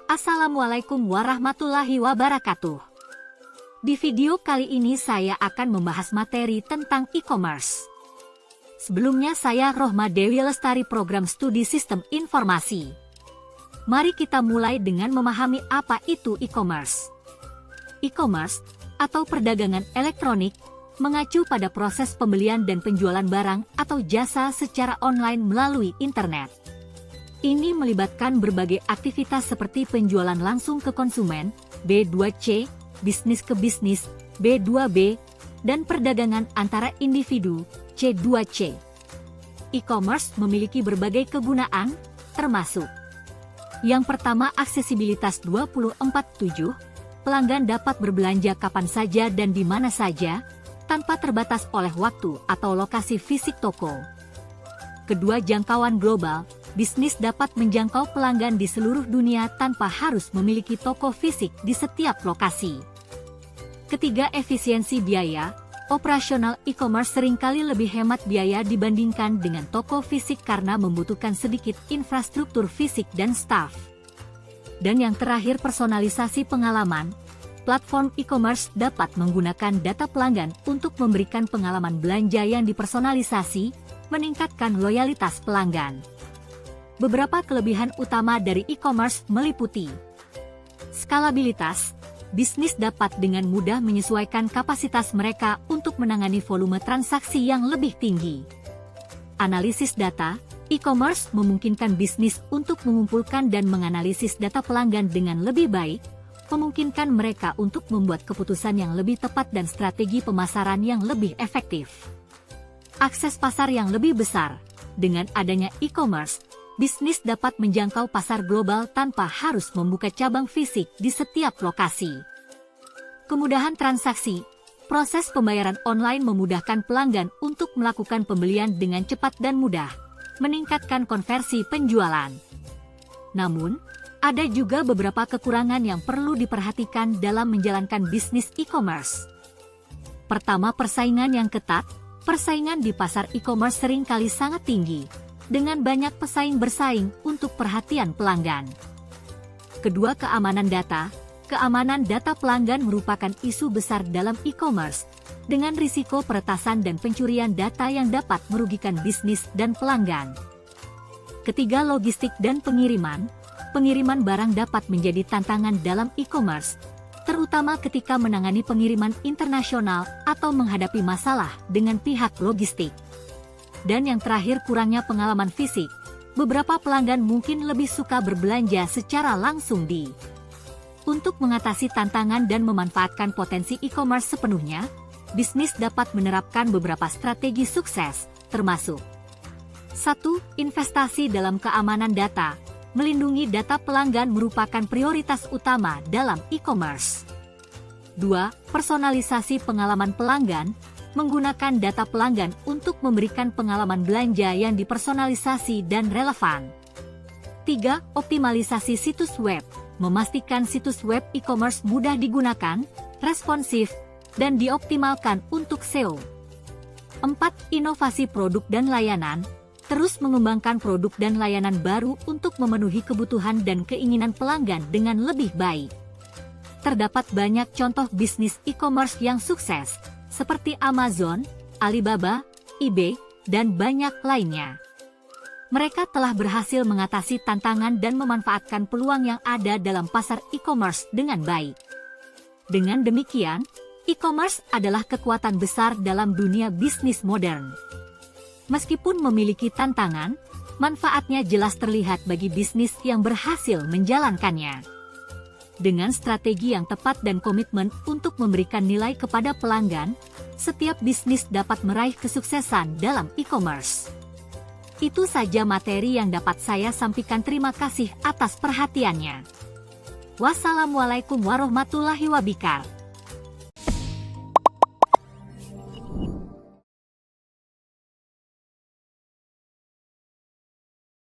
Assalamualaikum warahmatullahi wabarakatuh. Di video kali ini saya akan membahas materi tentang e-commerce. Sebelumnya saya Rohma Dewi Lestari, Program Studi Sistem Informasi. Mari kita mulai dengan memahami apa itu e-commerce. E-commerce atau perdagangan elektronik mengacu pada proses pembelian dan penjualan barang atau jasa secara online melalui internet. Ini melibatkan berbagai aktivitas seperti penjualan langsung ke konsumen, B2C, bisnis ke bisnis, B2B, dan perdagangan antara individu, C2C. E-commerce memiliki berbagai kegunaan, termasuk yang pertama, aksesibilitas 24/7, pelanggan dapat berbelanja kapan saja dan di mana saja, tanpa terbatas oleh waktu atau lokasi fisik toko. Kedua, jangkauan global, bisnis dapat menjangkau pelanggan di seluruh dunia tanpa harus memiliki toko fisik di setiap lokasi. Ketiga, efisiensi biaya, operasional e-commerce seringkali lebih hemat biaya dibandingkan dengan toko fisik karena membutuhkan sedikit infrastruktur fisik dan staf. Dan yang terakhir, personalisasi pengalaman. Platform e-commerce dapat menggunakan data pelanggan untuk memberikan pengalaman belanja yang dipersonalisasi, meningkatkan loyalitas pelanggan. Beberapa kelebihan utama dari e-commerce meliputi skalabilitas. Bisnis dapat dengan mudah menyesuaikan kapasitas mereka untuk menangani volume transaksi yang lebih tinggi. Analisis data, e-commerce memungkinkan bisnis untuk mengumpulkan dan menganalisis data pelanggan dengan lebih baik, memungkinkan mereka untuk membuat keputusan yang lebih tepat dan strategi pemasaran yang lebih efektif. Akses pasar yang lebih besar. Dengan adanya e-commerce, bisnis dapat menjangkau pasar global tanpa harus membuka cabang fisik di setiap lokasi. Kemudahan transaksi. Proses pembayaran online memudahkan pelanggan untuk melakukan pembelian dengan cepat dan mudah, meningkatkan konversi penjualan. Namun, ada juga beberapa kekurangan yang perlu diperhatikan dalam menjalankan bisnis e-commerce. Pertama, persaingan yang ketat. Persaingan di pasar e-commerce seringkali sangat tinggi, dengan banyak pesaing bersaing untuk perhatian pelanggan. Kedua, keamanan data. Keamanan data pelanggan merupakan isu besar dalam e-commerce, dengan risiko peretasan dan pencurian data yang dapat merugikan bisnis dan pelanggan. Ketiga, logistik dan pengiriman. Pengiriman barang dapat menjadi tantangan dalam e-commerce, terutama ketika menangani pengiriman internasional atau menghadapi masalah dengan pihak logistik. Dan yang terakhir, kurangnya pengalaman fisik. Beberapa pelanggan mungkin lebih suka berbelanja secara langsung di. Untuk mengatasi tantangan dan memanfaatkan potensi e-commerce sepenuhnya, bisnis dapat menerapkan beberapa strategi sukses, termasuk 1. Investasi dalam keamanan data. Melindungi data pelanggan merupakan prioritas utama dalam e-commerce. 2. Personalisasi pengalaman pelanggan. Menggunakan data pelanggan untuk memberikan pengalaman belanja yang dipersonalisasi dan relevan. 3. Optimalisasi situs web. Memastikan situs web e-commerce mudah digunakan, responsif, dan dioptimalkan untuk SEO. 4. Inovasi produk dan layanan. Terus mengembangkan produk dan layanan baru untuk memenuhi kebutuhan dan keinginan pelanggan dengan lebih baik. Terdapat banyak contoh bisnis e-commerce yang sukses, seperti Amazon, Alibaba, eBay, dan banyak lainnya. Mereka telah berhasil mengatasi tantangan dan memanfaatkan peluang yang ada dalam pasar e-commerce dengan baik. Dengan demikian, e-commerce adalah kekuatan besar dalam dunia bisnis modern. Meskipun memiliki tantangan, manfaatnya jelas terlihat bagi bisnis yang berhasil menjalankannya. Dengan strategi yang tepat dan komitmen untuk memberikan nilai kepada pelanggan, setiap bisnis dapat meraih kesuksesan dalam e-commerce. Itu saja materi yang dapat saya sampaikan. Terima kasih atas perhatiannya. Wassalamualaikum warahmatullahi wabarakatuh.